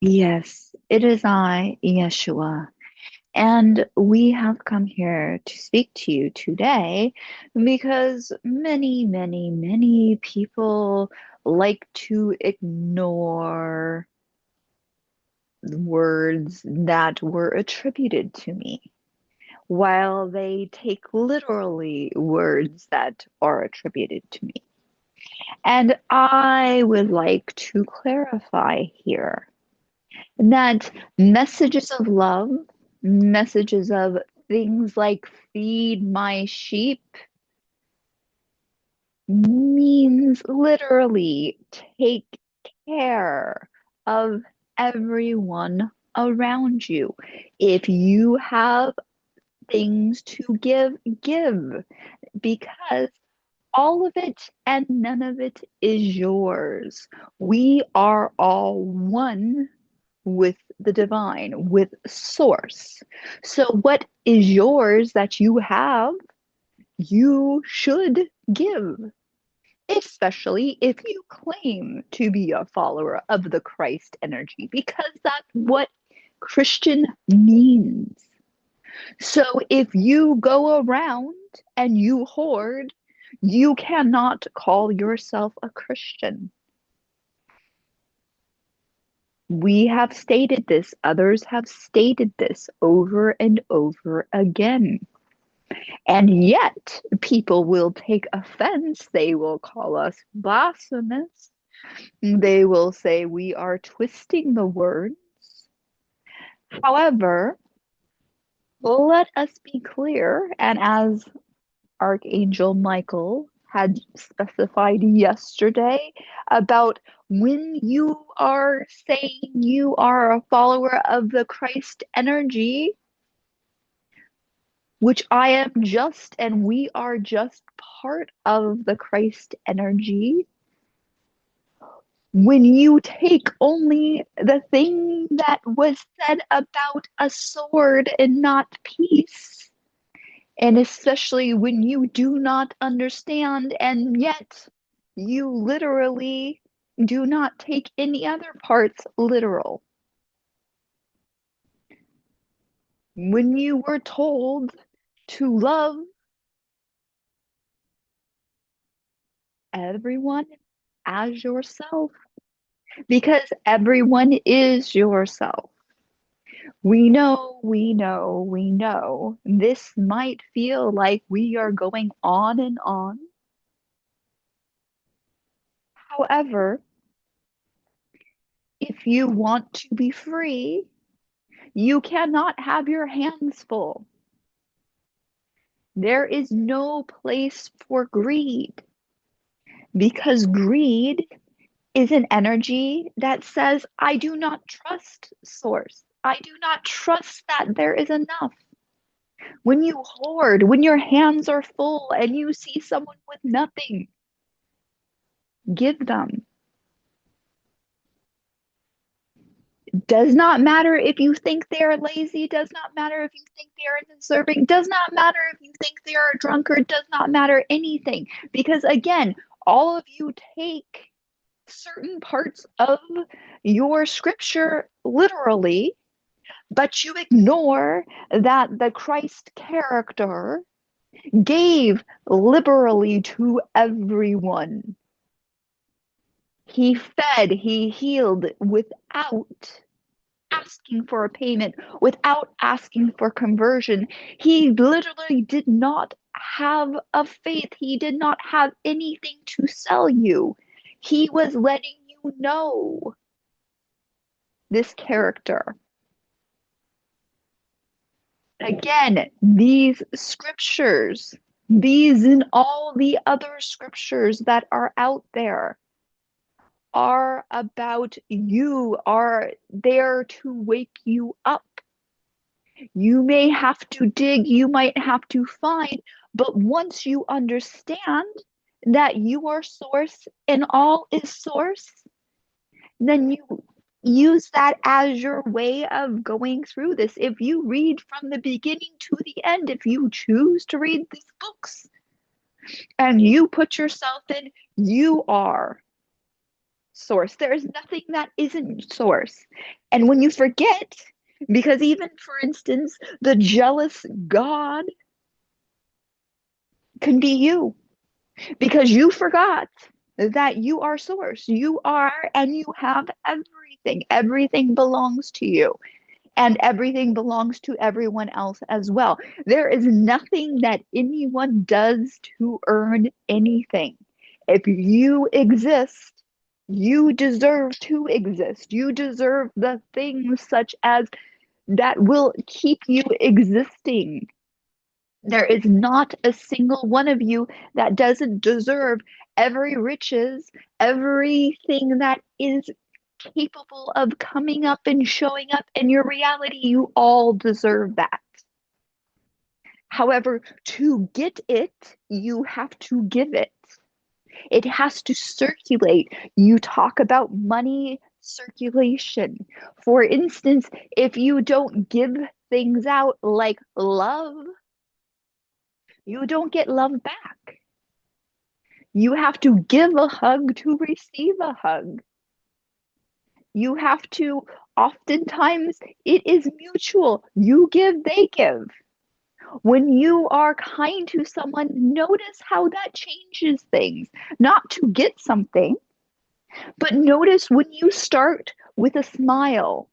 Yes, it is I, Yeshua, and we have come here to speak to you today because many people like to ignore words that were attributed to me, while they take literally words that are attributed to me. And I would like to clarify here that messages of love, messages of things like feed my sheep means literally take care of everyone around you. If you have things to give, give, because all of it and none of it is yours. We are all one with the divine, with source. So, what is yours that you have, you should give, especially if you claim to be a follower of the Christ energy, because that's what Christian means. So, if you go around and you hoard, you cannot call yourself a Christian. We have stated this, others have stated this over and over again. And yet, people will take offense. They will call us blasphemous. They will say we are twisting the words. However, let us be clear, and as Archangel Michael had specified yesterday about when you are saying you are a follower of the Christ energy, which I am just and we are just part of the Christ energy. When you take only the thing that was said about a sword and not peace, and especially when you do not understand and yet you literally do not take any other parts literal. When you were told to love everyone as yourself, because everyone is yourself. We know. This might feel like we are going on and on. However, if you want to be free, you cannot have your hands full. There is no place for greed because greed is an energy that says, I do not trust source. I do not trust that there is enough. When you hoard, when your hands are full and you see someone with nothing, give them. Does not matter if you think they are lazy, does not matter if you think they are deserving, does not matter if you think they are a drunkard, does not matter anything. Because again, all of you take certain parts of your scripture literally, but you ignore that the Christ character gave liberally to everyone. He fed, he healed without asking for a payment, without asking for conversion. He literally did not have a faith. He did not have anything to sell you. He was letting you know this character. Again, these scriptures, these and all the other scriptures that are out there are about you, are there to wake you up. You may have to dig, you might have to find, but once you understand that you are source and all is source, then you use that as your way of going through this. If you read from the beginning to the end, if you choose to read these books and you put yourself in, you are source. There is nothing that isn't source. And when you forget, because even for instance, the jealous God can be you because you forgot that you are source. You are and you have everything. Everything belongs to you. And everything belongs to everyone else as well. There is nothing that anyone does to earn anything. If you exist, you deserve to exist. You deserve the things such as that will keep you existing. There is not a single one of you that doesn't deserve every riches, everything that is capable of coming up and showing up in your reality. You all deserve that. However, to get it, you have to give it. It has to circulate. You talk about money circulation. For instance, if you don't give things out like love, you don't get love back. You have to give a hug to receive a hug. You have to, oftentimes, it is mutual. You give, they give. When you are kind to someone, notice how that changes things. Not to get something, but notice when you start with a smile,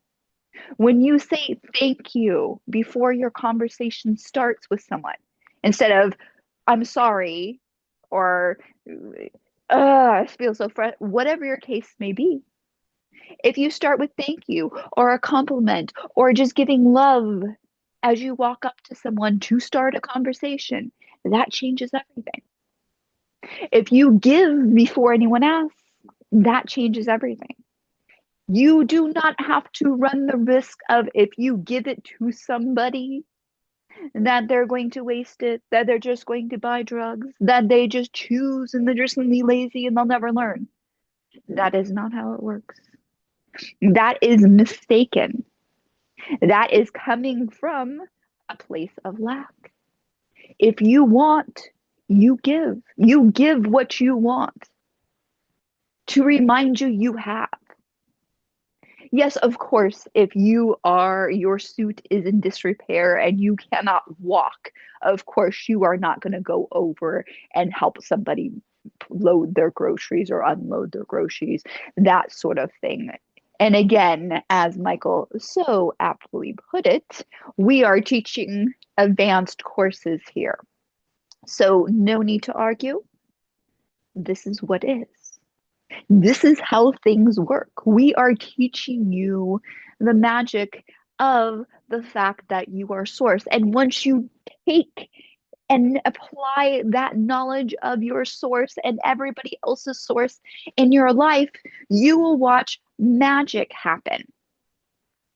when you say thank you before your conversation starts with someone, instead of I'm sorry or I feel so frustrated, whatever your case may be. If you start with thank you or a compliment or just giving love as you walk up to someone to start a conversation, that changes everything. If you give before anyone asks, that changes everything. You do not have to run the risk of if you give it to somebody that they're going to waste it, that they're just going to buy drugs, that they just choose and they're just going to be lazy and they'll never learn. That is not how it works. That is mistaken. That is coming from a place of lack. If you want, you give. You give what you want to remind you you have. Yes, of course, if your suit is in disrepair and you cannot walk, of course, you are not going to go over and help somebody load their groceries or unload their groceries, that sort of thing. And again, as Michael so aptly put it, we are teaching advanced courses here. So no need to argue. This is what is. This is how things work. We are teaching you the magic of the fact that you are source. And once you take and apply that knowledge of your source and everybody else's source in your life, you will watch magic happen.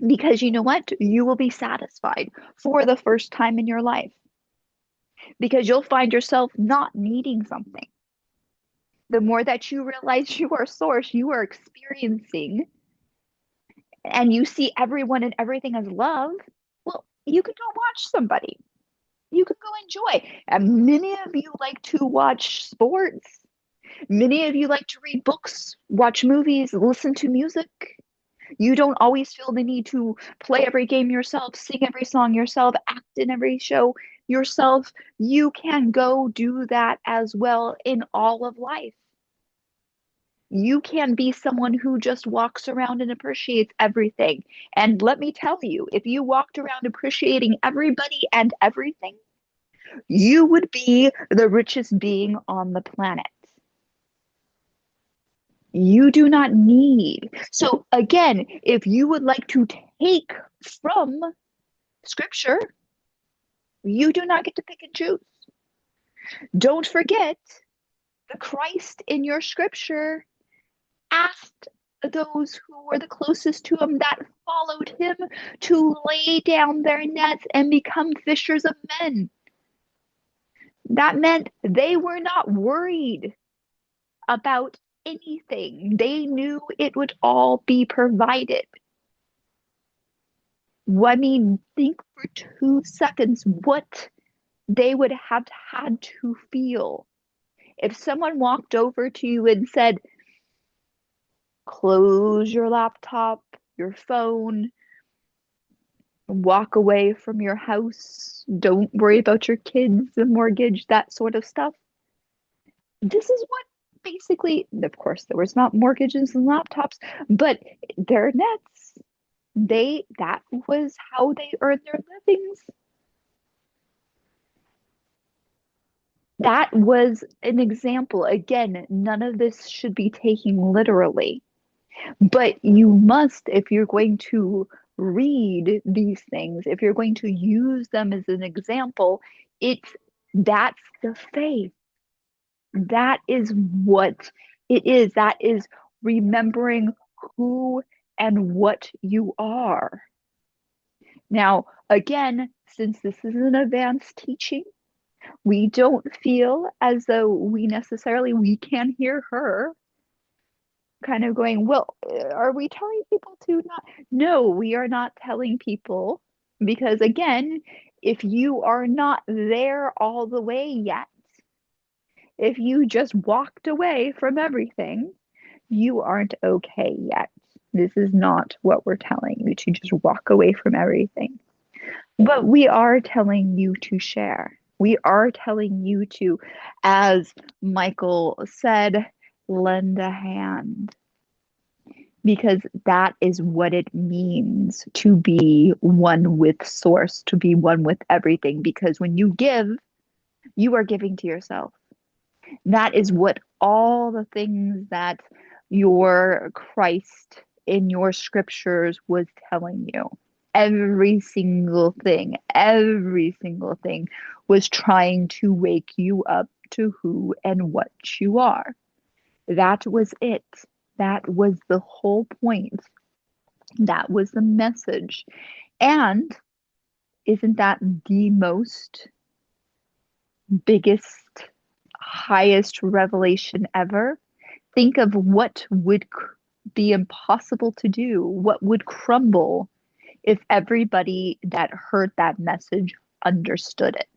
Because you know what? You will be satisfied for the first time in your life. Because you'll find yourself not needing something. The more that you realize you are source, you are experiencing, and you see everyone and everything as love, well, you could go watch somebody. You could go enjoy. And many of you like to watch sports. Many of you like to read books, watch movies, listen to music. You don't always feel the need to play every game yourself, sing every song yourself, act in every show yourself. You can go do that as well in all of life. You can be someone who just walks around and appreciates everything. And let me tell you, if you walked around appreciating everybody and everything, you would be the richest being on the planet. You do not need. So, again, if you would like to take from scripture, you do not get to pick and choose. Don't forget the Christ in your scripture asked those who were the closest to him that followed him to lay down their nets and become fishers of men. That meant they were not worried about anything. They knew it would all be provided. I mean, think for 2 seconds what they would have had to feel if someone walked over to you and said, Close your laptop, your phone, walk away from your house. Don't worry about your kids, the mortgage, that sort of stuff. This is what basically, of course, there was not mortgages and laptops, but their nets, that was how they earned their livings. That was an example. Again, none of this should be taken literally, but you must, if you're going to read these things, if you're going to use them as an example, it's that's the faith. That is what it is. That is remembering who and what you are. Now, again, since this is an advanced teaching, we don't feel as though we can hear her kind of going, well, are we telling people to not? No, we are not telling people because, again, if you are not there all the way yet, if you just walked away from everything, you aren't okay yet. This is not what we're telling you to just walk away from everything. But we are telling you to share. We are telling you to, as Michael said, lend a hand. Because that is what it means to be one with Source, to be one with everything. Because when you give, you are giving to yourself. That is what all the things that your Christ in your scriptures was telling you. Every single thing was trying to wake you up to who and what you are. That was it. That was the whole point. That was the message. And isn't that the most biggest, highest revelation ever? Think of what would be impossible to do, what would crumble if everybody that heard that message understood it.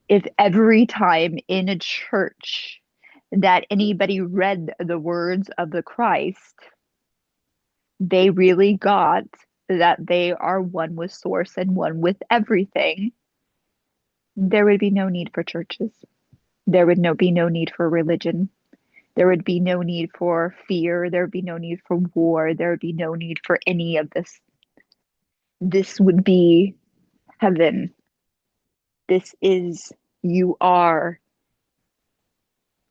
If every time in a church that anybody read the words of the Christ, they really got that they are one with Source and one with everything, there would be no need for churches. There would be no need for religion. There would be no need for fear. There would be no need for war. There would be no need for any of this. This would be heaven. This is, you are.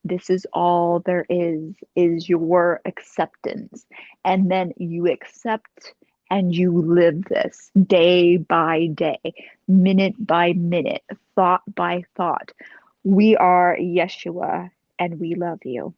This is all there is your acceptance. And then you accept and you live this day by day, minute by minute, thought by thought. We are Yeshua and we love you.